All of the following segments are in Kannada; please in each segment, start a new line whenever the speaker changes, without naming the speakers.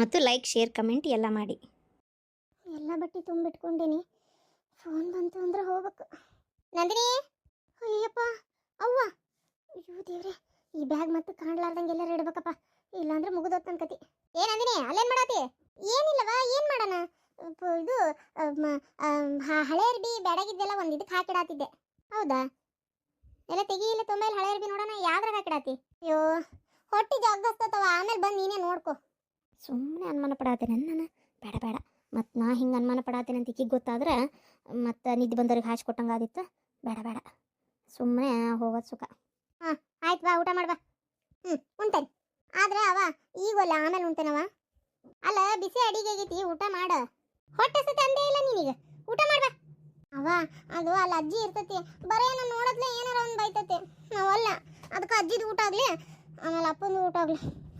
ಮತ್ತು ಲೈಕ್ ಶೇರ್ ಕಮೆಂಟ್ ಎಲ್ಲ ಮಾಡಿ.
ಎಲ್ಲ ಬಟ್ಟೆ ತುಂಬಿಟ್ಕೊಂಡೀನಿ. ಫೋನ್ ಬಂತು ಅಂದ್ರೆ ಹೋಗ್ಬೇಕು. ನಂದಿನಿ, ಅಯ್ಯಪ್ಪ ಅವ್ವ, ಅಯ್ಯೋ ದೇವ್ರೆ, ಈ ಬ್ಯಾಗ್ ಮತ್ತೆ ಕಾಣ್ಲಾರ್ದಂಗೆ ಎಲ್ಲರೂ ಇಡ್ಬೇಕಪ್ಪ, ಇಲ್ಲಾಂದ್ರೆ ಮುಗಿದೋತ್ ನನ್ನ ಕತಿ. ನಂದಿನಿ, ಅಲ್ಲೇನ್ ಮಾಡಾತಿ? ಏನಿಲ್ಲವಾ, ಏನ್ ಮಾಡೋಣ, ಇದು ಹಳೆ ಅರ್ಬಿ ಬ್ಯಾಡಾಗಿದ್ದೆಲ್ಲ ಒಂದು ಇದಕ್ಕೆ ಹಾಕಿಡಾತಿದ್ದೆ. ಹೌದಾ, ಎಲ್ಲ ತೆಗಿ, ಇಲ್ಲ ತೊಂಬೈಲ್ ಹಳೆ ಅರ್ಬಿ ನೋಡೋಣ, ಯಾವ್ದ್ರಾಗ ಹಾಕಿಡಾತಿ? ಅಯ್ಯೋ ಹೊಟ್ಟಿ ಜಾಗಸ್ತವ, ಆಮೇಲೆ ಬಂದು ನೀನೇ ನೋಡ್ಕೊ. ಸುಮ್ಮನೆ ಅನುಮಾನ ಪಡಾತೇನೆ ನಾನು, ಬೇಡ ಬೇಡ, ಮತ್ತು ನಾ ಹಿಂಗೆ ಅನುಮಾನ ಪಡಾತೇನೆ ಅಂತ ಈಕಿಗೆ ಗೊತ್ತಾದ್ರೆ ಮತ್ತು ನಿದ್ದೆ ಬಂದವ್ರಿಗೆ ಹಾಕಿ ಕೊಟ್ಟಂಗೆ ಆದಿತ್ತು. ಬೇಡ ಬೇಡ, ಸುಮ್ಮನೆ ಹೋಗೋದು ಸುಖ. ಹಾಂ ಆಯ್ತು, ಬಾ ಊಟ ಮಾಡ್ಬಾ. ಉಂಟೇನೆ, ಆದ್ರೆ ಅವ ಈಗಲ್ಲ, ಆಮೇಲೆ ಉಂಟೇನವ. ಅಲ್ಲ, ಬಿಸಿ ಅಡಿಗೆ ಆಗೈತಿ, ಊಟ ಮಾಡ. ಹೊಟ್ಟೆ ಸತಿ ಅಂದೇ ಇಲ್ಲ ನೀನೀಗ, ಊಟ ಮಾಡ್ಬಾ. ಅವ ಅದು ಅಲ್ಲಿ ಅಜ್ಜಿ ಇರ್ತತಿ, ಬರೀ ನಾನು ನೋಡದ್ಲೆ ಏನಾರ ಒಂದು ಬೈತತಿ. ನಾವಲ್ಲ, ಅದಕ್ಕೆ ಅಜ್ಜಿದು ಊಟ ಆಗಲಿ, ಆಮೇಲೆ ಅಪ್ಪಂದು ಊಟ ಆಗಲಿ,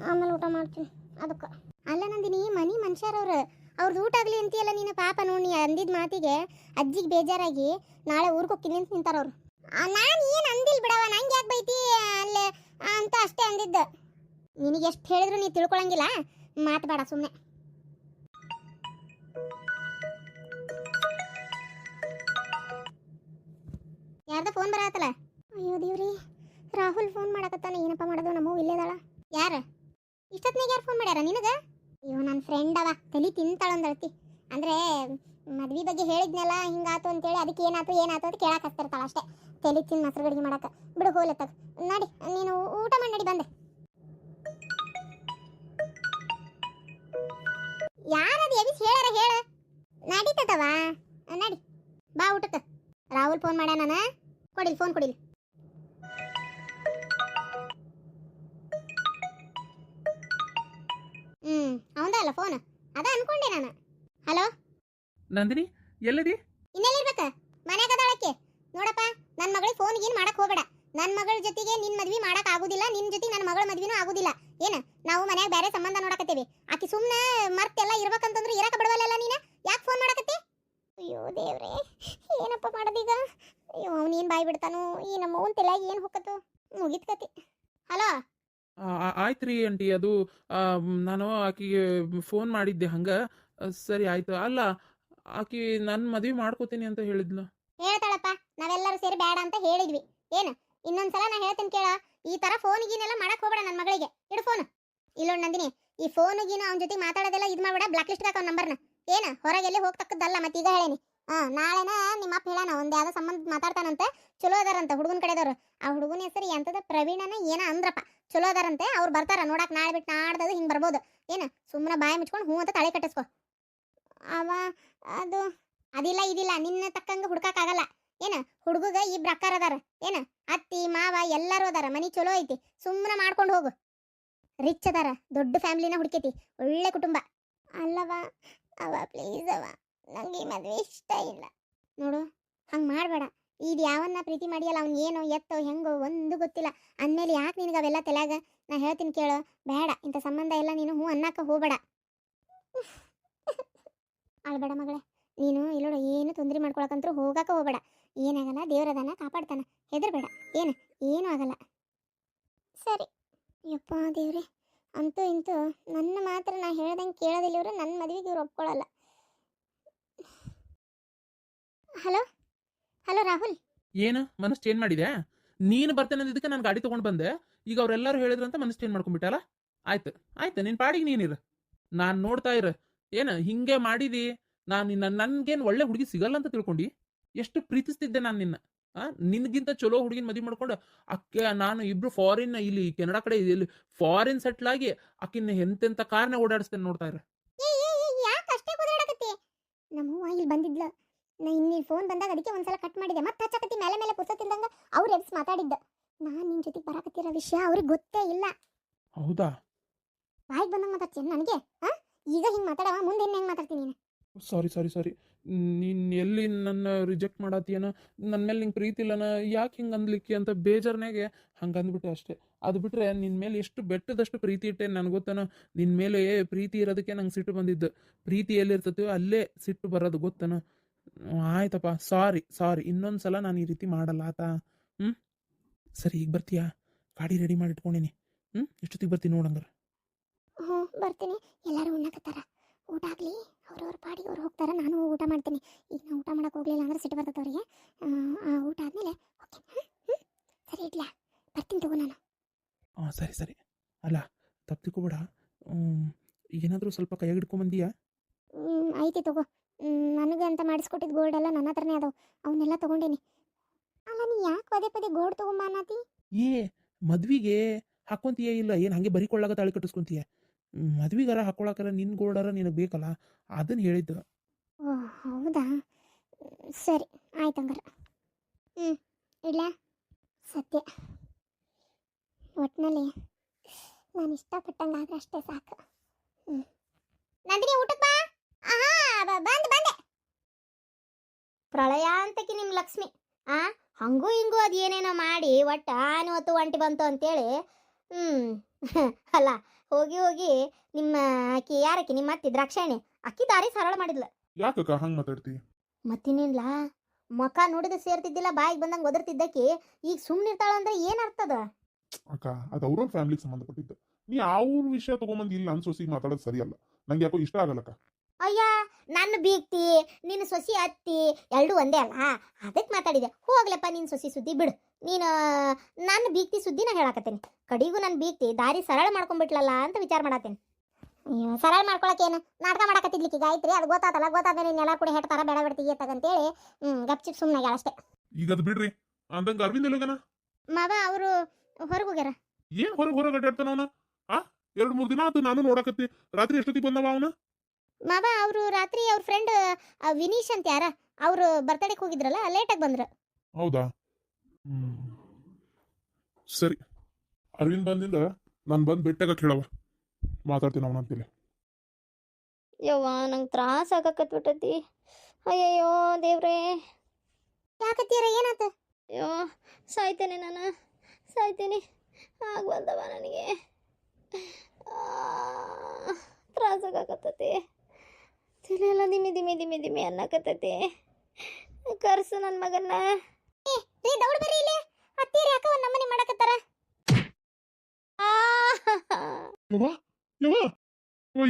ಆಮೇಲೆ ಊಟ ಮಾಡ್ತೀನಿ ಅದಕ್ಕೆ. ಅಲ್ಲ ನಂದಿನಿ, ಮನಿ ಮನುಷ್ಯರವ್ರು, ಅವ್ರದ್ದು ಊಟ ಆಗಲಿ ಅಂತೀಯಲ್ಲ ನೀನು. ಪಾಪ ನೋಡಿ, ಅಂದಿದ್ದ ಮಾತಿಗೆ ಅಜ್ಜಿಗೆ ಬೇಜಾರಾಗಿ ನಾಳೆ ಊರಿಗೆ ಹೋಗ್ತೀನಿ ಅಂತ ನಿಂತಾರವ್ರು. ನಾನು ಏನು ಅಂದಿಲ್ಲ ಬಿಡವ, ನಂಗೆ ಯಾಕೆ ಬೈತಿ ಅಲ್ಲೇ ಅಂತ ಅಷ್ಟೇ ಅಂದಿದ್ದ. ನಿನಗೆ ಎಷ್ಟು ಹೇಳಿದ್ರು ನೀ ತಿಳ್ಕೊಳಂಗಿಲ್ಲ, ಮಾತು ಬೇಡ ಸುಮ್ಮನೆ. ಯಾರ್ದ ಫೋನ್ ಬರತ್ತಲ್ಲ? ಅಯ್ಯೋ ದೇವ್ರಿ, ರಾಹುಲ್ ಫೋನ್ ಮಾಡಕತ್ತಾನೆ. ಏನಪ್ಪ ಮಾಡೋದು, ನಮ್ಮ ಇಲ್ಲೇದಾಳ. ಯಾರು ಇಷ್ಟೊತ್ತಿನಾಗ ಯಾರು ಫೋನ್ ಮಾಡ್ಯಾರ ನಿನಗೆ? ಅಯ್ಯೋ ನನ್ನ ಫ್ರೆಂಡ್ ಅವ, ತಲೆ ತಿಂತಾಳಂದಳ್ತಿ. ಅಂದರೆ ಮದ್ವೆ ಬಗ್ಗೆ ಹೇಳಿದ್ನೆಲ್ಲ ಹಿಂಗಾತು ಅಂತೇಳಿ, ಅದಕ್ಕೆ ಏನಾಯ್ತು ಅಂತ ಕೇಳಕ್ಕೆ ಹಚ್ತಿರ್ತಾಳೆ ಅಷ್ಟೇ. ತಲೆ ತಿಂದು ಮೊಸರು ಗಡಿಗೆ ಮಾಡಕ್ಕೆ ಬಿಡು, ಹೋಲತ್ತಾಗ ನಡಿ, ನೀನು ಊಟ ಮಾಡಿ ನಡಿ. ಬಂದೆ. ಯಾರದು ಎಬಿಸ್ ಹೇಳಾರ ಹೇಳ. ನಡೀತದವ, ನಡಿ ಬಾ ಊಟಕ್ಕೆ. ರಾಹುಲ್ ಫೋನ್ ಮಾಡ್ಯ, ನಾನು ಕೊಡಿಲ್, ಫೋನ್ ಕೊಡಿಲ್. ಅವಂದ ಅಲ್ಲ ಫೋನ್, ಅದ ಅನ್ಕೊಂಡೆ ನಾನು. ಹಲೋ
ನಂದಿನಿ, ಎಲ್ಲದಿ?
ಇನ್ನೆಲ್ಲಿರ್ಬೇಕ? ಮನ್ಯಾಗ ಅದಾಳಕ್ಕೆ. ನೋಡಪ್ಪ, ನನ್ನ ಮಗಳಿಗೆ ಫೋನ್ ಗೀನ್ ಮಾಡಕ್ ಹೋಗಬೇಡ. ನನ್ನ ಮಗಳ ಜೊತೆಗೆ ನಿನ್ನ ಮದ್ವಿ ಮಾಡಕ್ ಆಗುದಿಲ್ಲ, ನಿನ್ನ ಜೊತೆಗೆ ನನ್ನ ಮಗಳ ಮದ್ವಿನೂ ಆಗುದಿಲ್ಲ. ಏನು, ನಾವು ಮನ್ಯಾಗ ಬೇರೆ ಸಂಬಂಧ ನೋಡಕತ್ತೇವಿ. ಆಕಿ ಸುಮ್ಮನೆ ಮರ್ತೆಲ್ಲ ಇರ್ಬೇಕಂತಂದ್ರೆ ಇರಕ ಬಿಡವಲ್ಲ ನೀನು. ಯಾಕೆ ಫೋನ್ ಮಾಡಕತ್ತಿ? ಅಯ್ಯೋ ದೇವ್ರೆ, ಏನಪ್ಪ ಮಾಡೋದೀಗ? ಅಯ್ಯೋ ಅವನೇನು ಬಾಯಿ ಬಿಡ್ತಾನೋ, ಈ ನಮ್ಮ ಅವ್ನ ತಲೆ ಏನು ಹೊಕ್ಕತ್ತು, ಮುಗಿತ್ ಕತಿ. ಹಲೋ,
ಆಯ್ತು ರೀ ಆಂಟಿ, ಅದು ನಾನು ಆಕಿಗೆ ಫೋನ್ ಮಾಡಿದ್ದೆ ಹಂಗೆ. ಸರಿ ಆಯ್ತು. ಅಲ್ಲ, ಆಕಿ ನನ್ನ ಮದುವೆ ಮಾಡ್ಕೋತೀನಿ ಅಂತ ಹೇಳಿದ್ಲು.
ಹೇಳ್ತಾಳಪ್ಪ, ನಾವೆಲ್ಲರೂ ಸೇರಿ ಬೇಡ ಅಂತ ಹೇಳಿದ್ವಿ. ಏನು, ಇನ್ನೊಂದ್ಸಲ ನಾ ಹೇಳ್ತೀನಿ ಕೇಳ, ಈ ತರ ಫೋನಿಗೀನೆಲ್ಲ ಮಾಡಕ್ ಹೋಗ್ಬೇಡ ನನ್ನ ಮಗಳಿಗೆ. ಇಡು ಫೋನ್. ಇಲ್ಲೋ ನಂದಿನಿ, ಈ ಫೋನಿಗೀನ ಅವನ ಜೊತೆ ಮಾತಾಡೋದೆಲ್ಲ ಇದು ಮಾಡ್ಬೇಡ, ಬ್ಲಾಕ್ ಲಿಸ್ಟ್ ಹಾಕ ನಂಬರ್ನ. ಏನು, ಹೊರಗೆಲ್ಲಿ ಹೋಗ್ತಕ್ಕದ್ದಲ್ಲ. ಮತ್ತೆ ಈಗ ಹೇಳೇನಿ, ನಾಳೆನ ನಿಮ್ಮ ಅಪ್ಪ ಹೇಳಾನ, ಒಂದ್ ಯಾವ್ದೋ ಸಂಬಂಧ ಮಾತಾಡ್ತಾನಂತೆ, ಚಲೋ ಅದಾರಂತ ಹುಡುಗನ ಕಡೆದವ್ರು. ಆ ಹುಡುಗನ ಹೆಸರು ಎಂತದ ಪ್ರವೀಣನ ಏನ ಅಂದ್ರಪ್ಪ, ಚಲೋ ಅದಾರಂತೆ. ಅವ್ರು ಬರ್ತಾರ ನೋಡಕ್, ನಾಳೆ ಬಿಟ್ಟು ನಾಡ್ದದು ಹಿಂಗೆ ಬರ್ಬೋದು. ಏನು, ಸುಮ್ಮನೆ ಬಾಯಿ ಮುಚ್ಕೊಂಡು ಹೂ ಅಂತ ತಲೆ ಕಟ್ಟಿಸ್ಕೊ. ಅವ ಅದು ಅದಿಲ್ಲ ಇದಿಲ್ಲ, ನಿನ್ನ ತಕ್ಕಂಗೆ ಹುಡ್ಕಾಕಾಗಲ್ಲ. ಏನು, ಹುಡುಗಗ ಇಬ್ರು ಅಕ್ಕಾರ ಅದಾರ. ಏನು, ಅತ್ತಿ ಮಾವ ಎಲ್ಲರೂ ಅದಾರ, ಮನಿ ಚಲೋ ಐತಿ, ಸುಮ್ಮನೆ ಮಾಡ್ಕೊಂಡು ಹೋಗು. ರಿಚ್ ಅದಾರ, ದೊಡ್ಡ ಫ್ಯಾಮಿಲಿನ ಹುಡುಕೈತಿ, ಒಳ್ಳೆ ಕುಟುಂಬ. ಅಲ್ಲವ ಅವ ಪ್ಲೀಸ್ ಅವ, ನಂಗೆ ಈ ಮದುವೆ ಇಷ್ಟ ಇಲ್ಲ. ನೋಡು, ಹಂಗೆ ಮಾಡಬೇಡ. ಇದು ಯಾವನ್ನ ಪ್ರೀತಿ ಮಾಡಿಯಲ್ಲ, ಅವ್ನು ಏನೋ ಎತ್ತೋ ಹೆಂಗೋ ಒಂದು ಗೊತ್ತಿಲ್ಲ. ಅಂದಮೇಲೆ ಯಾಕೆ ನಿನಗೆ ಅವೆಲ್ಲ ತಲೆಯಾಗ? ನಾ ಹೇಳ್ತೀನಿ ಕೇಳು, ಬೇಡ ಇಂಥ ಸಂಬಂಧ ಎಲ್ಲ ನೀನು ಹ್ಞೂ ಅನ್ನಕ್ಕೆ ಹೋಗಬೇಡ. ಅಳ್ಬೇಡ ಮಗಳೇ, ನೀನು ಇಲ್ಲೋಡು, ಏನು ತೊಂದರೆ ಮಾಡ್ಕೊಳಕಂತೂ ಹೋಗಕ್ಕೆ ಹೋಗಬೇಡ. ಏನಾಗಲ್ಲ, ದೇವ್ರದನ್ನ ಕಾಪಾಡ್ತಾನ, ಹೆದರ್ಬೇಡ. ಏನೂ ಆಗಲ್ಲ. ಸರಿ. ಯಪ್ಪ ದೇವ್ರೆ, ಅಂತೂ ಇಂತೂ ನನ್ನ ಮಾತ್ರ ನಾ ಹೇಳ್ದಂಗೆ ಕೇಳೋದಿಲ್ಲ ಇವರು, ನನ್ನ ಮದುವೆಗೆ ಇವ್ರು ಒಪ್ಕೊಳ್ಳಲ್ಲ. ಹಲೋ ಹಲೋ ರಾಹುಲ್,
ಏನು ಮನಸ್ಸು ಚೇಂಜ್ ಮಾಡಿದೆ? ನೀನು ಬರ್ತೇನೆ ಅಂದಿದ್ದಕ್ಕೆ ನಾನು ಗಾಡಿ ತೊಗೊಂಡು ಬಂದೆ. ಈಗ ಅವರೆಲ್ಲರೂ ಹೇಳಿದ್ರಂತ ಮನಸ್ಸು ಚೇಂಜ್ ಮಾಡ್ಕೊಂಡ್ಬಿಟ್ಟಲ್ಲ. ಆಯ್ತು ನಿನ್ನ ಪಾಡಿಗೆ ನೀನಿರು, ನಾನು ನೋಡ್ತಾ ಇರು. ಏನು ಹಿಂಗೆ ಮಾಡಿದಿ? ನಾನು ನನ್ಗೇನು ಒಳ್ಳೆ ಹುಡುಗಿ ಸಿಗಲ್ಲ ಅಂತ ತಿಳ್ಕೊಂಡು ಎಷ್ಟು ಪ್ರೀತಿಸ್ತಿದ್ದೆ ನಾನು ನಿನ್ನ. ನಿನ್ಗಿಂತ ಚಲೋ ಹುಡುಗಿನ ಮದುವೆ ಮಾಡ್ಕೊಂಡು ಅಕ್ಕೆ ನಾನು ಇಬ್ರು ಫಾರಿನ್, ಇಲ್ಲಿ ಕೆನಡಾ ಕಡೆ ಇಲ್ಲಿ ಫಾರಿನ್ ಸೆಟ್ಲ್ ಆಗಿ ಅಕ್ಕಿನ ಎಂತೆಂಥ ಕಾರ್ನ ಓಡಾಡಿಸ್ತೇನೆ, ನೋಡ್ತಾ ಇರ.
ಯಾಕೆ ಅಷ್ಟೇ ಕುದುರಾಡಕತ್ತಿ? ನಮ್ಮ ಇಲ್ಲಿ ಬಂದಿದ್ಲ, ನಾ ಇನ್ನಿ ಫೋನ್ ಬಂದಾಗ ಅದಕ್ಕೆ ಒಂದ್ಸಲ ಕಟ್ ಮಾಡಿದೆ, ಮತ್ತೆ ಹಚ್ಚಕತ್ತಿ ಮೇಲೆ ಮೇಲೆ ಪುಸ್ತಕದಿಂದಂಗ ಅವ್ರು ಎಬ್ಸ್ ಮಾತಾಡಿದ್ದ. ನಾನು ನಿನ್ನ ಜೊತೆಗೆ ಬರಾಕತ್ತಿರೋ ವಿಷಯ ಅವ್ರಿಗೆ ಗೊತ್ತೇ ಇಲ್ಲ.
ಹೌದಾ?
ಬಾಯಿಗೆ ಬಂದಂಗೆ ಮಾತಾಡ್ತೀನಿ ನನಗೆ. ಈಗ ಹಿಂಗೆ ಮಾತಾಡವ, ಮುಂದೆ ಹೆಂಗೆ ಮಾತಾಡ್ತೀನಿ ನೀನು?
ಸಾರಿ. ನೀನು ಎಲ್ಲಿ ನನ್ನ ರಿಜೆಕ್ಟ್ ಮಾಡತ್ತೀಯನ, ನನ್ನ ಮೇಲೆ ನಿಂಗೆ ಪ್ರೀತಿ ಇಲ್ಲನ, ಯಾಕೆ ಹಿಂಗೆ ಅಂದ್ಲಿಕ್ಕೆ ಅಂತ ಬೇಜಾರ್ನಾಗೆ ಹಂಗೆ ಅಂದ್ಬಿಟ್ಟೆ ಅಷ್ಟೇ. ಅದು ಬಿಟ್ಟರೆ ನಿನ್ನ ಮೇಲೆ ಎಷ್ಟು ಬೆಟ್ಟದಷ್ಟು ಪ್ರೀತಿ ಇಟ್ಟೆ ನನಗೆ ಗೊತ್ತನ. ನಿನ್ನ ಮೇಲೆ ಪ್ರೀತಿ ಇರೋದಕ್ಕೆ ನಂಗೆ ಸಿಟ್ಟು ಬಂದಿದ್ದು. ಪ್ರೀತಿ ಎಲ್ಲಿರ್ತೈತೋ ಅಲ್ಲೇ ಸಿಟ್ಟು ಬರೋದು, ಗೊತ್ತನ. ಆಯ್ತಪ್ಪ, ಸಾರಿ. ಇನ್ನೊಂದು ಸಲ ನಾನು ಈ ರೀತಿ ಮಾಡಲ್ಲ ಆತಾ. ಸರಿ, ಈಗ ಬರ್ತೀಯಾ? ಗಾಡಿ ರೆಡಿ ಮಾಡಿ ಇಟ್ಕೊಂಡೀನಿ. ಎಷ್ಟೊತ್ತಿಗೆ ಬರ್ತೀನಿ ನೋಡಂಗಾರೆ.
ಹ್ಞೂ ಬರ್ತೀನಿ. ಎಲ್ಲರೂ
ಏನಾದರೂ ಸ್ವಲ್ಪ ಕೈಯಾಗ ಹಿಡ್ಕೊಂಬಂದಿಯಾ?
ಐತಿ ತಗೋ. ನನಗೆ ಅಂತ ಮಾಡಿಸ್ಕೊಟ್ಟಿದ್ದು ಗೋಲ್ಡ್ ಎಲ್ಲ ನನ್ನ ಹತ್ರನೇ ಅದಾವ, ಅವನ್ನೆಲ್ಲ ತೊಗೊಂಡೇನಿ. ಅಲ್ಲ ನೀ ಯಾಕೆ ಪದೇ ಪದೇ ಗೋಲ್ಡ್ ತೊಗೊಂಬ ಅನ್ನತಿ?
ಏ ಮದ್ವಿಗೆ ಹಾಕ್ಕೊಂತೀಯ ಇಲ್ಲ ಏನು ಹಂಗೆ ಬರೀ ಕೊಳ್ಳಾಗ ತಾಳಿ ಕಟ್ಟಿಸ್ಕೊಂತೀಯ? ಮದ್ವಿಗಾರ ಹಾಕೊಳಕರ ನಿನ್ನ ಗೋಲ್ಡಾರ ನಿನಗೆ ಬೇಕಲ್ಲ, ಅದನ್ನು ಹೇಳಿದ್ದು.
ಓಹ್ ಹೌದಾ, ಸರಿ ಆಯ್ತು ಹಂಗಾರೆ. ಇಲ್ಲ ಸತ್ಯ, ಒಟ್ಟಿನಲ್ಲಿ ನಾನು ಇಷ್ಟಪಟ್ಟಂಗೆ ಆದ್ರೆ ಅಷ್ಟೇ ಸಾಕು. ನಂದಿನಿ ಊಟಕ್ಕೆ ಬಾ. ಬಂದೆ. ಪ್ರಳಯ ಅಂತಕಿ ನಿಮ್ಮ ಲಕ್ಷ್ಮಿ ಹಂಗೂ ಹಿಂಗೂ ಅದು ಏನೇನೋ ಮಾಡಿ ಒಟ್ಟು ಆನುವತ್ತು ಒಂಟಿ ಬಂತು ಅಂತೇಳಿ ಅಲ್ಲ ಹೋಗಿ ಹೋಗಿ ನಿಮ್ಮ ಆಕಿ ಯಾರಕ್ಕಿ ನಿಮ್ಮ ಅತ್ತಿ ದ್ರಾಕ್ಷಾಯಣಿ ಅಕ್ಕಿ ದಾರಿ ಸರಳ ಮಾಡಿದ್ಲ.
ಯಾಕಕ್ಕ ಹಂಗೆ ಮಾತಾಡ್ತಿ?
ಮತ್ತಿನ್ನಿಲ್ಲ ಮುಖ ನೋಡಿದ ಸೇರ್ತಿದ್ದಿಲ್ಲ, ಬಾಯಿಗೆ ಬಂದಂಗೆ ಒದರ್ತಿದ್ದಕ್ಕಿ ಈಗ ಸುಮ್ಮನಿರ್ತಾಳ ಅಂದ್ರೆ ಏನರ್ಥದ?
ಅಕ್ಕ ಅದು ಅವ್ರ ಫ್ಯಾಮಿಲಿಗೆ ಸಂಬಂಧಪಟ್ಟಿದ್ದು. ನೀ ಅವ್ರ ವಿಷಯ ತಗೊಂಬಂದು ಇಲ್ಲ ನನ್ನ ಸೊಸಿಗೆ ಮಾತಾಡೋದು ಸರಿಯಲ್ಲ, ನಂಗೆ ಯಾಕೋ ಇಷ್ಟ ಆಗಲ್ಲಕ್ಕ.
ಅಯ್ಯ ನನ್ನ ಬೀಗ್ತಿ ನಿನ್ನ ಸೊಸಿ ಅತ್ತಿ ಎರಡೂ ಒಂದೇ ಅಲ್ಲ, ಅದಕ್ಕೆ ಮಾತಾಡಿದೆ. ಹೋಗ್ಲಪ್ಪ ನಿನ್ನ ಸೊಸಿ ಸುದ್ದಿ ಬಿಡು, ನೀನು ನನ್ನ ಬೀಗ್ತಿ ಸುದ್ದಿ ನಾ ಹೇಳಾಕತ್ತೇನೆ. ಕಡಿಗೂ ನನ್ನ ಬೀಗ್ತಿ ದಾರಿ ಸರಳ ಮಾಡ್ಕೊಂಡ್ಬಿಟ್ಲಲ್ಲ ಅಂತ ವಿಚಾರ ಮಾಡತ್ತೇನೆ. ಅಯ್ಯೋ ಸರಳ ಮಾಡ್ಕೊಳಕೇನು ನಾಟಕ ಮಾಡಕತ್ತಿದ್ಲಿಕ್ಕೆ ಗಾಯತ್ರಿ, ಅದು ಗೊತ್ತಾತಲ್ಲ, ಗೊತ್ತಾದ್ರೆ ನೀನೆಲ್ಲ ಕೂಡ ಹೆಟ್ಟಾರ ಬೇಡ ಬಿಡ್ತೀಯ ತಗಂತೇಳಿ ಗಪ್ಚಿಪ್ ಸುಮ್ಮನೆ ಅಷ್ಟೇ.
ಈಗ ಅದು ಬಿಡ್ರಿ ಅಂದಂಗೆ ಅರವಿಂದ್ ಎಲ್ಲೋಗನ?
ಮಾವ ಅವರು ಹೊರಗೆ ಹೋಗ್ಯಾರ.
ಏನ್ ಹೊರಗೆ ಅಡ್ಡಾಡ್ತಾನ ಅವನ? 2-3 ದಿನ ಆತು ನಾನು ನೋಡಕತ್ತಿ. ರಾತ್ರಿ ಎಷ್ಟೊತ್ತಿಗೆ ಬಂದವ ಅವನ?
ಮಾವ ಅವರು ರಾತ್ರಿ ಅವ್ರ ಫ್ರೆಂಡ್ ವಿನೀಶ್ ಅಂತ ಯಾರ ಅವರು ಬರ್ತಡೇಗೆ ಹೋಗಿದ್ರಲ್ಲ, ಲೇಟಾಗಿ ಬಂದ್ರು.
ಹೌದಾ? ಸರಿ, ಅರವಿಂದ್ ಬಂದಿಂದ ನಾನು ಬಂದು ಬೆಟ್ಟಾಗ ಕೇಳವ, ಮಾತಾಡ್ತೀನಿ ಅವನಂತೇಳಿ.
ಯವ್ವ ನಂಗೆ ತ್ರಾಸ ಆಗಕತ್ಬಿಟ್ಟತಿ. ಅಯ್ಯಯ್ಯೋ ದೇವ್ರೇ,
ಯಾಕತ್ತೀರ ಏನಾತ?
ಅಯ್ಯೋ ಸಾಯ್ತೇನೆ, ನಾನು ಸಾಯ್ತೀನಿ, ಆಗ್ಬಲ್ದವ ನನಗೆ, ತ್ರಾಸ ಆಗಕತ್ತತಿ. ತಲೆಯೆಲ್ಲ ದಿಮಿ ದಿಮಿ ದಿಮಿ ದಿಮಿ ಅನ್ನಕತ್ತತಿ. ಕರ್ಸು ನನ್ನ ಮಗನ್ನ.
ರೀ ದೌಡ್ ಬರ್ರಿ ಇಲ್ಲಿ, ಅತ್ತೀರಿ ಯಾಕ ಒಂದು ನಮ್ಮನೆ ಮಾಡಕತ್ತಾರ.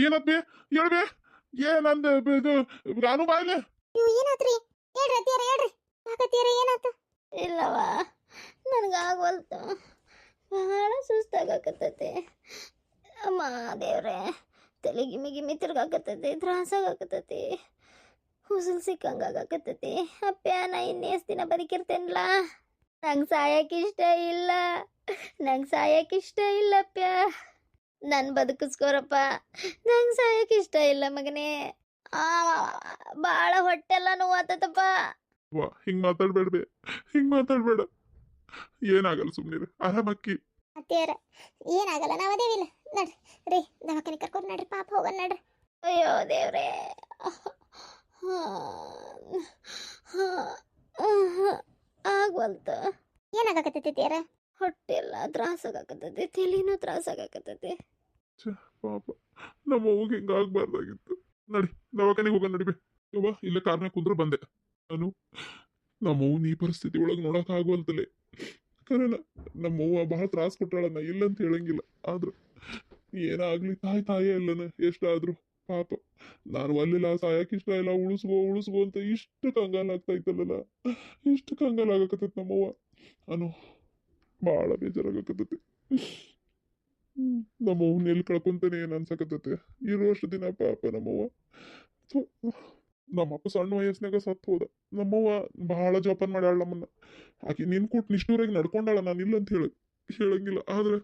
ಏನತ್ಬೇ ಹೇಳ್ಬೇ, ಏನಂದ ಇದು ನಾನು ಬಾಯ್ಲೆ.
ನೀವು ಏನಾತ್ರಿ? ಹೇಳ್ರಿ ಅತ್ತೀರ ಹೇಳ್ರಿ, ಯಾಕತ್ತೀರ ಏನಾತ?
ಇಲ್ಲವ ನನಗಾಗವಲ್ತು, ಬಹಳ ಸುಸ್ತಾಗಕತ್ತತಿ. ಅಮ್ಮ ದೇವ್ರೆ, ತಲೆ ಗಿಮಿ ಗಿಮಿ ತಿರ್ಗಾಕತ್ತತಿ, ತ್ರಾಸಾಗಕತ್ತತಿ, ಹುಸುಲ್ ಸಿಕ್ಕಂಗಾಗಕತ್ತತಿ. ಅಪ್ಪ್ಯ ನಾ ಇನ್ನೆಷ್ಟು ದಿನ ಬದುಕಿರ್ತೇನಲ್ಲ, ನಂಗೆ ಸಾಯಕಿಷ್ಟ ಇಲ್ಲ, ನಂಗೆ ಸಾಯಕಿಷ್ಟ ಇಲ್ಲಪ್ಪ್ಯ, ನನ್ನ ಬದುಕಿಸ್ಕೋರಪ್ಪ, ನಂಗೆ ಸಾಯಕಿಷ್ಟ ಇಲ್ಲ ಮಗನೇ. ಭಾಳ ಹೊಟ್ಟೆಲ್ಲ ನೋವಾತಪ್ಪ.
ಹಿಂಗ್ ಮಾತಾಡ್ಬೇಡ್ಬೇ, ಹಿಂಗ್ ಮಾತಾಡ್ಬೇಡ, ಏನಾಗಲ್ಲ, ಸುಮ್ನಿರು, ಆರಾಮಕ್ಕಿ.
ಅತ್ತೀರ ಏನಾಗಲ್ಲ, ನಾವು ಅದೇವಿಲ್ಲ. ನಡ್ರಿ ರೀ ದವಾಖಾನೆ ಕರ್ಕೊಂಡು ನಡ್ರಿ, ಪಾಪ ಹೋಗೋಣ ನಡ್ರಿ.
ಅಯ್ಯೋ ದೇವ್ರೆ, ಆಗ್ವಲ್ತು.
ಏನಾಗಕತ್ತೈತಿ ತೀರ?
ಹೊಟ್ಟೆ ಎಲ್ಲ ತ್ರಾಸಾಗಕತ್ತೈತಿ, ತಲೆನೂ ತ್ರಾಸಾಗಕತ್ತೈತಿ.
ಪಾಪ ನಮ್ಮ ಅವ್ಗೆ ಹಿಂಗಾಗ್ಬಾರ್ದಾಗಿತ್ತು. ನಡಿ ದವಾಖಾನೆಗೆ ಹೋಗೋಣ ನಡಿಬೇ. ಯವ್ವ ಇಲ್ಲೇ ಕಾರ್ನಾಗ ಕುಂದ್ರ ಬಂದೆ ನಾನು. ನಮ್ಮವ್ನ ಈ ಪರಿಸ್ಥಿತಿ ಒಳಗೆ ನೋಡಕ್ ಆಗೋಲ್ತಲೆ. ಕರೆನ ನಮ್ಮವ್ವ ಬಹಳ ತ್ರಾಸ ಕೊಟ್ಟಾಳನ್ನ, ಇಲ್ಲ ಅಂತ ಹೇಳಂಗಿಲ್ಲ. ಆದ್ರೂ ಏನಾಗ್ಲಿ ತಾಯೇ ಅಲ್ಲನ ಎಷ್ಟಾದ್ರು. ಪಾಪ ನಾನು ಅಲ್ಲೆಲ್ಲ ಸಾಯಕ್ ಇಷ್ಟ ಇಲ್ಲ, ಉಳಿಸ್ಬೋ ಅಂತ ಇಷ್ಟು ಕಂಗಾಲ ಆಗ್ತಾ ಇತ್ತಲ್ಲ, ಇಷ್ಟು ಕಂಗಾಲ ಆಗಕತ್ತೈತಿ ನಮ್ಮವ್ವ. ನಾನು ಭಾಳ ಬೇಜಾರಾಗಕತ್ತೈತಿ. ನಮ್ಮವ್ನ ಎಲ್ಲಿ ಕಳ್ಕೊಂತಾನೆ ಏನ್ ಅನ್ಸಕತ್ತೈತೆ. ಇರುವಷ್ಟು ದಿನ ಪಾಪ ನಮ್ಮವ್ವ. ನಮ್ಮಪ್ಪ ಸಣ್ಣ ವಯಸ್ಸಿನಾಗ ಸತ್ತು ಹೋದ. ನಮ್ಮವ್ವ ಬಹಳ ಜೋಪಾನ ಮಾಡ್ಯಾಳ ನಮ್ಮನ್ನ. ಆಕಿ ನಿನ್ ಕೂಟ್ ನಿಷ್ಠೂರಾಗಿ ನಡ್ಕೊಂಡಾಳ, ನಾನು ಇಲ್ಲ ಅಂತ ಹೇಳಂಗಿಲ್ಲ. ಆದ್ರೆ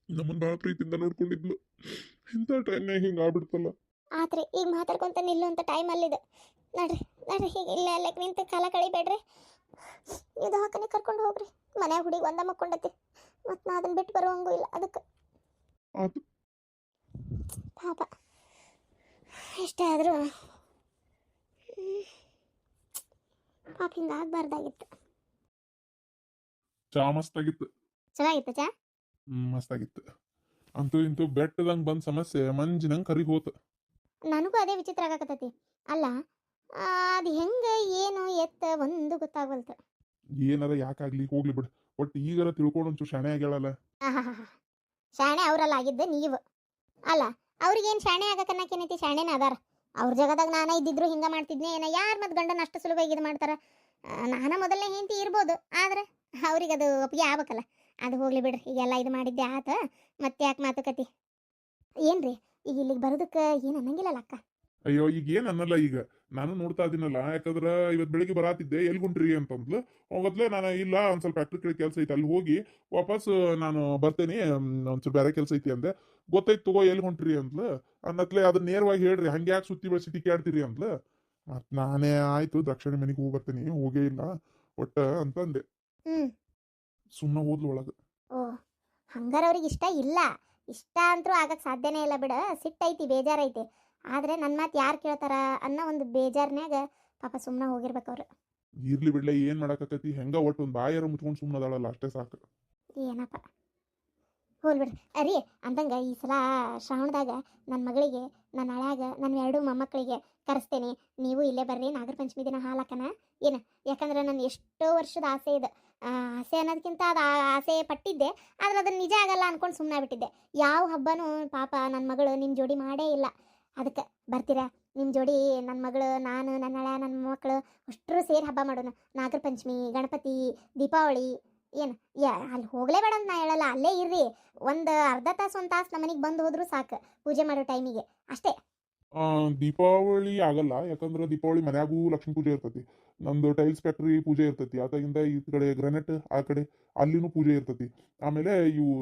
ನಮ್ಮನ್ನ ಬಹಳ ಪ್ರೀತಿಯಿಂದ ನೋಡ್ಕೊಂಡಿದ್ಲು. ಇಂಥ ಟೈಮ್ನಾಗ ಹಿಂಗ ಆಗ್ಬಿಡ್ತಲ್ಲ.
ಆತ್ರಿ ಈಗ ಮಾತಾಡ್ಕೊಂತ ನಿಲ್ಲುವಂಥ ಟೈಮ್ ಅಲ್ಲಿದೆ. ನಡ್ರಿ ನಡ್ರಿ, ಈಗ ಇಲ್ಲ ಅಲ್ಲಕ್ಕೆ ನಿಂತು ಕಾಲ ಕಳಿಬೇಡ್ರಿ, ನೀವು ದವಾಖಾನೆ ಕರ್ಕೊಂಡು ಹೋಗ್ರಿ. ಮನ್ಯಾಗ ಹುಡುಗಿ ಒಂದ ಮಕ್ಕೊಂಡತಿ, ಮತ್ತು ನಾ ಅದನ್ನ ಬಿಟ್ಟು ಬರುವಂಗೂ ಇಲ್ಲ. ಅದಕ್ಕೆ
ಆತು.
ಪಾಪ ಎಷ್ಟೇ ಆದರೂ ಪಾಪ ಹಿಂಗ ಆಗ್ಬಾರ್ದಾಗಿತ್ತು.
ಚಾ ಮಸ್ತಾಗಿತ್ತು.
ಚೆನ್ನಾಗಿತ್ತು ಚಾ?
ಮಸ್ತಾಗಿತ್ತು. ಅಂತೂ ಇಂತೂ ಬೆಟ್ಟದಂಗೆ ಬಂದ ಸಮಸ್ಯೆ ಮಂಜಿನಂಗೆ ಕರಿಗ್ ಹೋತ.
ನನಗೂ ಅದೇ ವಿಚಿತ್ರ ಆಗಕತ್ತೈತಿ. ಅಲ್ಲ ಅದು ಹೆಂಗೆ ಏನು ಎತ್ತ ಒಂದು ಗೊತ್ತಾಗವಲ್ತು.
ಏನಾರ ಯಾಕಾಗ್ಲಿ ಹೋಗ್ಲಿ ಬಿಡು, ಒಟ್ಟು ಈಗಾರ ತಿಳ್ಕೊಂಡು ಒಂಚೂರು ಶಾಣೆ ಆಗ್ಯಾಳಲ್ಲ.
ಶಾಣೆ ಅವರಲ್ಲ ಆಗಿದ್ದೆ ನೀವು. ಅಲ್ಲ ಅವ್ರಿಗೇನು ಶಾಣೆ ಆಗಕ್ಕನ್ನಕೇನೈತಿ, ಶಾಣೆನ ಅದಾರ. ಅವ್ರ ಜಗದಾಗ ನಾನ ಇದ್ದಿದ್ರು ಹಿಂಗೆ ಮಾಡ್ತಿದ್ನೆ ಏನ. ಯಾರು ಮತ್ತು ಗಂಡನ ಅಷ್ಟು ಸುಲಭವಾಗಿ ಇದು ಮಾಡ್ತಾರೆ? ನಾನ ಮೊದಲನೇ ಹೆಂಡತಿ ಇರ್ಬೋದು, ಆದ್ರೆ ಅವ್ರಿಗೆ ಅದು ಒಪ್ಪಿಗೆ ಆಗ್ಬೇಕಲ್ಲ. ಅದು ಹೋಗ್ಲಿ ಬಿಡ್ರಿ, ಈಗೆಲ್ಲ ಇದು ಮಾಡಿದ್ದೆ ಆತ, ಮತ್ತೆ ಯಾಕೆ ಮಾತುಕತೆ? ಏನ್ರಿ ಈಗ ಇಲ್ಲಿಗೆ ಬರೋದಕ್ಕೆ ಏನು ಅನ್ನಂಗಿಲ್ಲಲ್ಲ ಅಕ್ಕ.
ಅಯ್ಯೋ ಈಗ ಏನ್ ಅನ್ನಲ್ಲ, ಈಗ ನಾನು ನೋಡ್ತಾ ಇದೀನಲ್ಲ, ಯಾಕಂದ್ರ ಇವತ್ ಬೆಳಿಗ್ಗೆ ಬರಾತಿದ್ದೆ ಎಲ್ಲಿ ಹೊಂಟ್ರಿ ಅಂತಂದ್ಲು. ಹೋಗತ್ಲೆ ನಾನು ಇಲ್ಲ ಒಂದ್ ಸ್ವಲ್ಪ ಫ್ಯಾಕ್ಟ್ರಿ ಕಡೆ ಕೆಲಸ ಐತಿ ಅಲ್ಲಿ ಹೋಗಿ ವಾಪಸ್ ನಾನು ಬರ್ತೇನೆ, ಒಂದ್ ಸ್ವಲ್ಪ ಬೇರೆ ಕೆಲಸ ಐತಿ ಅಂದೆ. ಗೊತ್ತೈತ್ ತಗೋ ಎಲ್ಲಿ ಹೊಂಟ್ರಿ ಅಂದ್ಲು. ಅನ್ನತ್ಲೆ ಅದನ್ನ ನೇರವಾಗಿ ಹೇಳ್ರಿ, ಹಂಗೆ ಯಾಕೆ ಸುತ್ತಿ ಬಳಸಿ ತಿಕ್ಕಾಡ್ತೀರಿ ಅಂದ್ಲು. ಮತ್ ನಾನೇ ಆಯ್ತು ದ್ರಾಕ್ಷಣಿ ಮನೆಗೆ ಹೋಗಿ ಬರ್ತೀನಿ, ಹೋಗೇ ಇಲ್ಲ ಒಟ್ಟ ಅಂತಂದೆ.
ಹ್ಮ್.
ಸುಮ್ಮನೆ ಹೋದ್ಲು ಒಳಗ.
ಓ, ಹಂಗಾರ ಅವ್ರಿಗೆ ಇಷ್ಟ ಇಲ್ಲ. ಇಷ್ಟ ಅಂತೂ ಆಗಕ್ಕೆ ಸಾಧ್ಯನೇ ಇಲ್ಲ ಬಿಡ. ಸಿಟ್ಟೈತಿ, ಬೇಜಾರೈತಿ. ಆದ್ರೆ ನನ್ನ ಮಾತು ಯಾರು ಕೇಳ್ತಾರ ಅನ್ನೋ ಒಂದು ಬೇಜಾರ್ನ್ಯಾಗ ಪಾಪ ಸುಮ್ಮನೆ ಹೋಗಿರ್ಬೇಕು ಅವ್ರು.
ಇರ್ಲಿ ಬಿಡ್ಲೆ, ಏನ್ ಮಾಡಕತ್ತೈತಿ, ಹೆಂಗ ಒಟ್ಟು ಒಂದ್ ಬಾಯಾರ ಮುಚ್ಕೊಂಡು ಸುಮ್ಮನೆ ಅದಾಳಲ್ಲ ಅಷ್ಟೇ ಸಾಕು.
ಏನಪ್ಪ, ಹೋಲ್ ಬಿಡ್ರಿ. ಅರಿ ಅಂದಂಗ ಈ ಸಲ ಶ್ರಾವಣದಾಗ ನನ್ನ ಮಗಳಿಗೆ, ನನ್ನ ಹಳ್ಯಾಗ ನನ್ನ 2 ಮೊಮ್ಮಕ್ಕಳಿಗೆ ಕರೆಸ್ತೇನೆ. ನೀವು ಇಲ್ಲೇ ಬರ್ರಿ, ನಾಗರ ಪಂಚಮಿ ದಿನ ಹಾಲಕ್ಕನ ಏನು. ಯಾಕಂದ್ರೆ ನನ್ನ ಎಷ್ಟೋ ವರ್ಷದ ಆಸೆ ಇದೆ. ಆಸೆ ಅನ್ನೋದಕ್ಕಿಂತ ಅದು ಆಸೆ ಪಟ್ಟಿದ್ದೆ, ಆದ್ರೆ ಅದನ್ನ ನಿಜ ಆಗಲ್ಲ ಅನ್ಕೊಂಡು ಸುಮ್ಮನೆ ಬಿಟ್ಟಿದ್ದೆ. ಯಾವ ಹಬ್ಬನೂ ಪಾಪ ನನ್ನ ಮಗಳು ನಿಮ್ಮ ಜೋಡಿ ಮಾಡೇ ಇಲ್ಲ. ಅದಕ್ಕೆ ಬರ್ತೀರಾ ನಿಮ್ಮ ಜೋಡಿ? ನನ್ನ ಮಗಳು, ನಾನು, ನನ್ನ ಹಳ್ಯ, ನನ್ನ ಮಕ್ಕಳು ಅಷ್ಟರು ಸೇರಿ ಹಬ್ಬ ಮಾಡೋಣ. ನಾಗರ ಪಂಚಮಿ, ಗಣಪತಿ, ದೀಪಾವಳಿ ಏನು ಅಲ್ಲಿ ಹೋಗಲೇ ಬೇಡ ಅಂತ ನಾ ಹೇಳಲ್ಲ. ಅಲ್ಲೇ ಇರ್ರಿ, ಒಂದು ಅರ್ಧ ತಾಸು 1 ತಾಸು ನಮ್ಮ ಮನೆಗೆ ಬಂದು ಹೋದ್ರು ಸಾಕು, ಪೂಜೆ ಮಾಡೋ ಟೈಮಿಗೆ ಅಷ್ಟೇ.
ದೀಪಾವಳಿ ಆಗಲ್ಲ, ಯಾಕಂದ್ರೆ ದೀಪಾವಳಿ ಮನ್ಯಾಗೂ ಲಕ್ಷ್ಮೀ ಪೂಜೆ ಇರ್ತೈತಿ. ನಮ್ದು ಟೈಲ್ಸ್ ಫ್ಯಾಕ್ಟ್ರಿ ಪೂಜೆ ಇರ್ತೈತಿ. ಆತಾಗಿಂದ ಈ ಕಡೆ ಗ್ರಾನೈಟ್ ಆ ಕಡೆ ಅಲ್ಲಿನೂ ಪೂಜೆ ಇರ್ತೈತಿ. ಆಮೇಲೆ ಇವು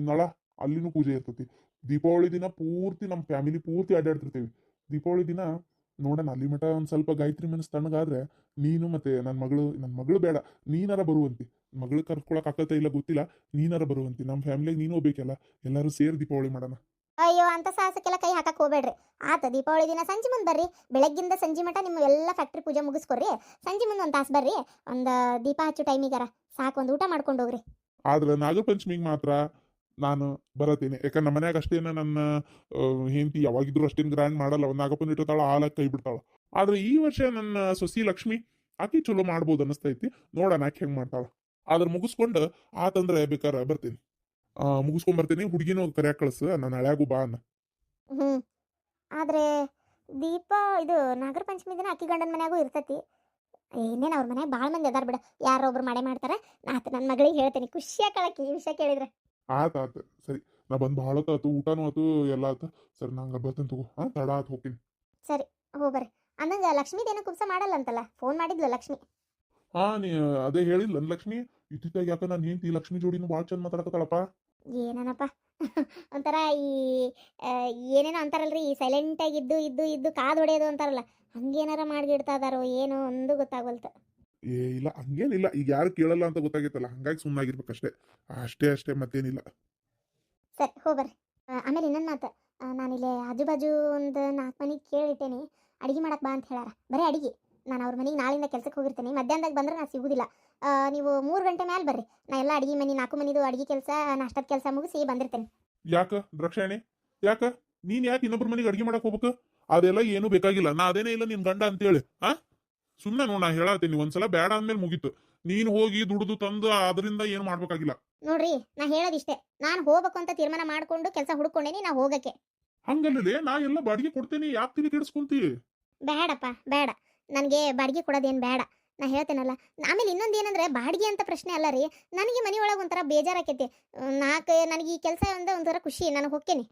ನಳ ಅಲ್ಲಿನೂ ಪೂಜೆ ಇರ್ತೈತಿ. ದೀಪಾವಳಿ ದಿನ ಪೂರ್ತಿ ನಮ್ಮ ಫ್ಯಾಮಿಲಿ ಪೂರ್ತಿ ಅಡ್ಡಾಡ್ತಿರ್ತೀವಿ. ದೀಪಾವಳಿ ದಿನ ನೋಡೋಣ, ಅಲ್ಲಿ ಮಟ ಒಂದು ಸ್ವಲ್ಪ ಗಾಯತ್ರಿ ಮನಸ್ಸು ತಣ್ಣಗಾದ್ರೆ ನೀನು ಮತ್ತೆ ನನ್ನ ಮಗಳು ಬೇಡ, ನೀನಾರ ಬರುವಂತಿ. ಮಗಳು ಕರ್ಕೊಳಕ್ ಆಕತ್ತ ಇಲ್ಲ ಗೊತ್ತಿಲ್ಲ, ನೀನಾರ ಬರುವಂತಿ. ನಮ್ಮ ಫ್ಯಾಮಿಲಿಗೆ ನೀನು ಹೋಗ್ಬೇಕಲ್ಲ, ಎಲ್ಲರೂ ಸೇರಿ ದೀಪಾವಳಿ ಮಾಡೋಣ.
ಅಯ್ಯೋ, ಅಂತ ಸಾಹಸಕ್ಕೆಲ್ಲ ಕೈ ಹಾಕಕ್ಕೆ ಹೋಗ್ಬೇಡ್ರಿ. ಆತ ದೀಪಾವಳಿ ದಿನ ಸಂಜೆ ಮುಂದೆ ಬರ್ರಿ. ಬೆಳಗ್ಗಿಂದ ಸಂಜೆ ಮಟ ನಿಮ್ಮ ಎಲ್ಲ ಫ್ಯಾಕ್ಟ್ರಿ ಪೂಜೆ ಮುಗಿಸ್ಕೊಡ್ರಿ. ಸಂಜೆ ಮುಂದೆ 1 ತಾಸು ಬರ್ರಿ, ಒಂದು ದೀಪ ಹಚ್ಚೋ ಟೈಮಿಗಾರ ಸಾಕು, ಒಂದು ಊಟ ಮಾಡ್ಕೊಂಡು ಹೋಗ್ರಿ.
ಆದ್ರೆ ನಾಗರ ಪಂಚಮಿಗೆ ಮಾತ್ರ ನಾನು ಬರತೀನಿ. ಯಾಕಂದ್ರೆ ನಮ್ಮ ಮನ್ಯಾಗ ಅಷ್ಟೇನ ನನ್ನ ಹೆಂಡತಿ ಯಾವಾಗಿದ್ರು ಅಷ್ಟೇನು ಗ್ರ್ಯಾಂಡ್ ಮಾಡಲ್ಲ. ಒಂದು ನಾಗಪ್ಪನ ಇಟ್ಟಿರ್ತಾಳ, ಹಾಲಕ್ಕೆ ಕೈ ಬಿಡ್ತಾಳ. ಆದ್ರೆ ಈ ವರ್ಷ ನನ್ನ ಸೊಸಿ ಲಕ್ಷ್ಮಿ ಆಕಿ ಚಲೋ ಮಾಡ್ಬೋದು ಅನ್ನಿಸ್ತೈತಿ. ನೋಡೋಣ ಆಕೆ ಹೆಂಗ್ ಮಾಡ್ತಾಳ. ಆದ್ರೆ ಮುಗಿಸ್ಕೊಂಡು ಆತಂದ್ರೆ ಬೇಕಾರೆ ಬರ್ತೀನಿ, ಮುಗಿಸ್ಕೊಂಡ್ ಬರ್ತೀನಿ. ಹುಡುಗಿನೂ ಕರ್ಯಾಕ್ ಕಳ್ಸ, ನನ್ನ ಹಳ್ಯಾಗೂ ಬಾ ಅನ್ನ.
ಆದ್ರೆ ಇದು ನಾಗರ ಪಂಚಮಿ ದಿನ ಅಕ್ಕಿ ಗಂಡನ ಮನ್ಯಾಗೂ ಇರ್ತೈತಿ. ಇನ್ನೇನು ಅವ್ರ ಮನ್ಯಾಗ ಭಾಳ ಮಂದಿ ಅದಾರ ಬಿಡ, ಯಾರೊಬ್ರು ಮಾಡ್ತಾರೆ. ಆತ ನನ್ನ ಮಗಳಿಗೆ ಹೇಳ್ತೀನಿ, ಖುಷಿಯಾಗಿ ಕಳಕಿ ಈ ವಿಷಯ ಕೇಳಿದ್ರೆ.
ಆತ ಸರಿ, ನಾ ಬಂದು ಭಾಳ ಆತು, ಊಟನೂ ಆತು, ಎಲ್ಲ ಆತು. ಸರಿ, ನಂಗೆ ಬರ್ತೀನಿ ತಗೋ. ತಡ ಆತು, ಹೋಗ್ತೀನಿ.
ಸರಿ, ಹೋಗ್ಬರ್ರಿ. ಅಂದಂಗ ಲಕ್ಷ್ಮೀದೇನೋ ಕುಬ್ಸ ಮಾಡಲ್ಲ ಅಂತಲ್ಲ, ಫೋನ್ ಮಾಡಿದ್ಲು ಲಕ್ಷ್ಮಿ.
ನೀ ಅದೇ ಹೇಳಿಲ್ಲ ಲಕ್ಷ್ಮಿ ಇತ್ತಿತ್ತಾಗ. ಯಾಕ ನಾನು ಹೆಂಡತಿ ಲಕ್ಷ್ಮಿ ಜೋಡಿನೂ ಭಾಳ ಚಂದ ಮಾತಾಡಕತ್ತಾಳಪ್ಪ.
ಏನನಪ್ಪ ಒಂಥರ ಈ ಏನೇನೋ ಅಂತಾರಲ್ರಿ, ಸೈಲೆಂಟಾಗಿ ಇದ್ದು ಕಾದು ಹೊಡೆಯೋದು ಅಂತಾರಲ್ಲ, ಹಂಗೇನಾರ ಮಾಡಿಡ್ತಾ ಇದಾರೋ ಏನೋ ಒಂದು ಗೊತ್ತಾಗವಲ್ತು.
ಇಲ್ಲ ಹಂಗೇನಿಲ್ಲ, ಈಗ ಯಾರು ಕೇಳಲ್ಲ ಅಂತ ಗೊತ್ತಾಗೈತಲ್ಲ, ಹಂಗಾಗಿ ಸುಮ್ಮನಾಗಿರ್ಬೇಕಷ್ಟೇ. ಅಷ್ಟೇ ಮತ್ತೇನಿಲ್ಲ.
ಸರಿ, ಹೋಗ್ಬರ್ರಿ. ಆಮೇಲೆ ಇನ್ನೊಂದು ಮಾತು, ನಾನಿಲ್ಲಿ ಆಜು ಬಾಜು ಒಂದು 4 ಮನೆಗೆ ಕೇಳಿಟ್ಟೇನಿ, ಅಡುಗೆ ಮಾಡಕ್ಕೆ ಬಾ ಅಂತ ಹೇಳಾರ. ಬರೀ ಅಡುಗೆ. ನಾನು ಅವ್ರ ಮನೆಗೆ ನಾಳಿಂದ ಕೆಲ್ಸಕ್ಕೆ ಹೋಗಿರ್ತೀನಿ. ಮಧ್ಯಾಹ್ನದಾಗ ಬಂದ್ರೆ ನಾನು ಸಿಗುದಿಲ್ಲ. ನೀವು 3 ಗಂಟೆ ಮೇಲೆ ಬರ್ರಿ. ನಾ ಎಲ್ಲ ಅಡುಗೆ ಮನೆ 4 ಮನೆದು ಅಡುಗೆ ಕೆಲಸ, ನಾಷ್ಟದ ಕೆಲಸ ಮುಗಿಸಿ ಬಂದಿರ್ತೇನೆ.
ಯಾಕ ದ್ರಾಕ್ಷಾಯಣಿ, ಯಾಕ ನೀನ್ ಯಾಕೆ ಇನ್ನೊಬ್ರ ಮನೆಗೆ ಅಡ್ಗೆ ಮಾಡಕ್ ಹೋಗ್ಬೇಕು? ಅದೆಲ್ಲ ಏನು ಬೇಕಾಗಿಲ್ಲ. ನಾ ಅದೇನೇ ಇಲ್ಲ ನಿನ್ ಗಂಡ ಅಂತೇಳಿ. ಸುಮ್ಮನೆ ನೋಡ್, ನಾ ಹೇಳತ್ತೀನಿ, ಒಂದ್ಸಲ ಬೇಡ ಅಂದ್ಮೇಲೆ ಮುಗೀತು. ನೀನ್ ಹೋಗಿ ದುಡ್ದು ತಂದು ಅದರಿಂದ ಏನು ಮಾಡ್ಬೇಕಾಗಿಲ್ಲ.
ನೋಡ್ರಿ, ನಾ ಹೇಳೋದಿಷ್ಟೇ, ನಾನು ಹೋಗ್ಬೇಕು ಅಂತ ತೀರ್ಮಾನ ಮಾಡ್ಕೊಂಡು ಕೆಲಸ ಹುಡ್ಕೊಂಡೇನಿ, ನಾ ಹೋಗಕ್ಕೆ.
ಹಂಗಲ್ಲೇ, ನಾ ಎಲ್ಲ ಬಾಡಿಗೆ ಕೊಡ್ತೇನೆ, ಯಾಕೆ ತಿಳಿ ಕೆಡಿಸ್ಕೊಂತಿ?
ಬೇಡಪ್ಪ, ಬೇಡ. ನನಗೆ ಬಾಡಿಗೆ ಕೊಡೋದೇನು ಬೇಡ. ನಾ ಹೇಳ್ತೇನಲ್ಲ. ಆಮೇಲೆ ಇನ್ನೊಂದು ಏನಂದ್ರೆ, ಬಾಡಿಗೆ ಅಂತ ಪ್ರಶ್ನೆ ಅಲ್ಲ ರೀ, ನನಗೆ ಮನೆಯೊಳಗೆ ಒಂಥರ ಬೇಜಾರಾಕೈತಿ. ನನಗೆ ಈ ಕೆಲಸ ಒಂಥರ ಖುಷಿ, ನಾನು ಹೋಗ್ತೇನೆ.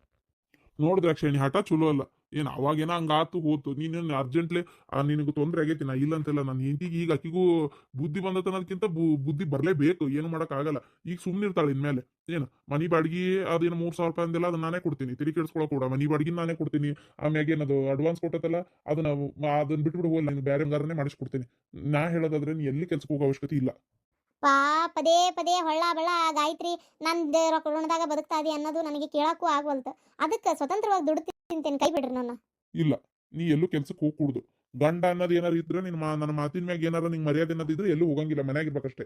ನೋಡಿದ್ರಾಕ್ಷಣಿ ಹಠ ಚಲೋ ಅಲ್ಲ. ಏನ್ ಅವಾಗೇನ ಹಂಗಾತು ಹೋತು, ನೀನೇನು ಅರ್ಜೆಂಟ್ಲಿ ನಿನಗೆ ತೊಂದರೆ ಆಗೈತಿ. ನಾ ಇಲ್ಲ ಅಂತೆಲ್ಲ, ನನ್ನ ಹೆಂಡತಿಗೆ ಈಗ ಅಕ್ಕಿಗೂ ಬುದ್ಧಿ ಬಂದತ ಅನ್ನೋದಕ್ಕಿಂತ ಬುದ್ಧಿ ಬರಲೇಬೇಕು. ಏನು ಆಗಲ್ಲ. ಈಗ ಸುಮ್ಮನೆ ಇರ್ತಾಳೆ ಇನ್ಮೇಲೆ. ಏನು ಮನಿ ಬಾಡಿಗೆ ಅದೇನು 3,000 ರೂಪಾಯಿ ಅಂದೆಲ್ಲ ಅದನ್ನ ನಾನೇ ಕೊಡ್ತೀನಿ, ತಿಳಿ ಕೆಡಿಸ್ಕೊಳಕ್ ಕೂಡ. ಮನಿ ಬಾಡಿಗೆ ನಾನೇ ಕೊಡ್ತೀನಿ. ಆಮ್ಯಾಗ ಏನದು ಅಡ್ವಾನ್ಸ್ ಕೊಟ್ಟತಲ್ಲ, ಅದನ್ನ ಬಿಟ್ಬಿಡು, ಹೋಗಿ ನಾನು ಬೇರೆ ಹಂಗಾರನೇ ಮಾಡಿಸ್ಕೊಡ್ತೀನಿ. ನಾ ಹೇಳೋದಾದ್ರೆ ನೀ ಎಲ್ಲಿ ಕೆಲ್ಸಕ್ಕೆ ಹೋಗೋ ಅವಶ್ಯಕತೆ ಇಲ್ಲ.
ಪದೇ ಪದೇ ಹೊಳ್ಳ ಬಳ್ಳ ಗಾಯತ್ರಿ ನಂದು ಋಣದಾಗ ಬದುಕ್ತಾ ಇದೀಯ ಅನ್ನೋದು ನನಗೆ ಕೇಳಕ್ಕೂ ಆಗವಲ್ತು. ಅದಕ್ಕೆ ಸ್ವತಂತ್ರವಾಗಿ ದುಡ್ಡು ತಿಂತೇನೆ, ಕೈ ಬಿಡ್ರಿ ನನ್ನ.
ಇಲ್ಲ, ನೀ ಎಲ್ಲೂ ಕೆಲ್ಸಕ್ಕೆ ಹೋಗ್ಕೂಡ್ದು. ಗಂಡ ಅನ್ನೋದು ಏನಾರು ಇದ್ರೆ ನನ್ನ ಮಾತಿನ ಮ್ಯಾಗ ಏನಾರ ನಿಂಗೆ ಮರ್ಯಾದೆ ಅನ್ನೋದಿದ್ರೆ ಎಲ್ಲೂ ಹೋಗಂಗಿಲ್ಲ, ಮನ್ಯಾಗಿರ್ಬೇಕಷ್ಟೇ.